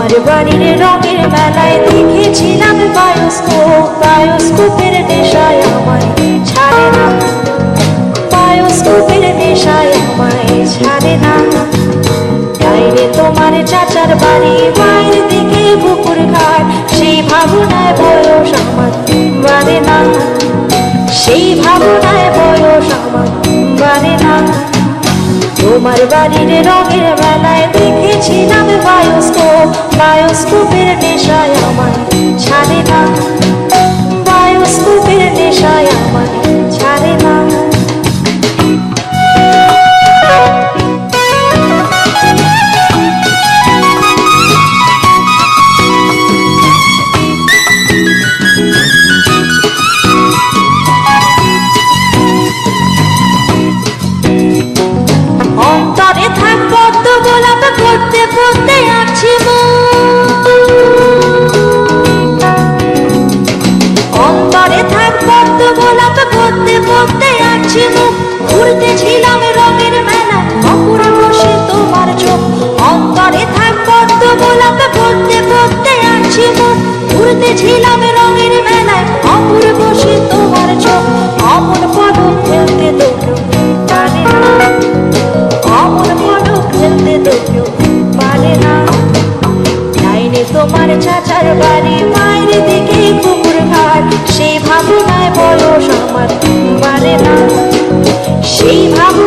তোমার বাড়ির রঙের মেলায় দেখেছিলাম বায়োস্কোপ, বায়োস্কোপের নেশায় আমায় ছাড়ে না, বায়োস্কোপের নেশায় আমায় ছাড়ে না। বাইরে তোমার চাচার বাড়ি, মায়ের দিকে পুকুর ঘাট, সেই ভাবনায় বয়স আমার বাড়ে না, সেই ভাবনায় বয়স আমার বাড়ে না। তোমার বাড়ির রঙের মেলায় দেখেছিলাম বায়োস্কোপ, বায়োস্কোপের নেশায় আমায় ছাড়ে না, বায়োস্কোপের নেশায় আমায় ছাড়ে না। অন্তরে থাক পদ্ম গোলাপ, পড়তে পড়তে আছি অন্তরে থাক পদ্ম গোলাপ, পড়তে পড়তে আছি মুখ, ঘুরতেছিলাম রঙের মেলা, অপূর্ব সে তোমার চোখ। অন্তরে থাক পদ্ম গোলাপ, পড়তে পড়তে আছি মুখ, ঘুরতেছিলাম রঙের মেলায়, অপূর্ব সে তোমার চোখ। অমন পদক ফেলতে তো কেউ পারে না, অমন পদক ফেলতে তো কেউ পারে না। লাইনে তোমার চাচার বাড়ি, মায়ের দিকে পুকুর ঘাট, সেই ভাবনায় বয়স আমার বাড়ে না, সেই ভাবনায়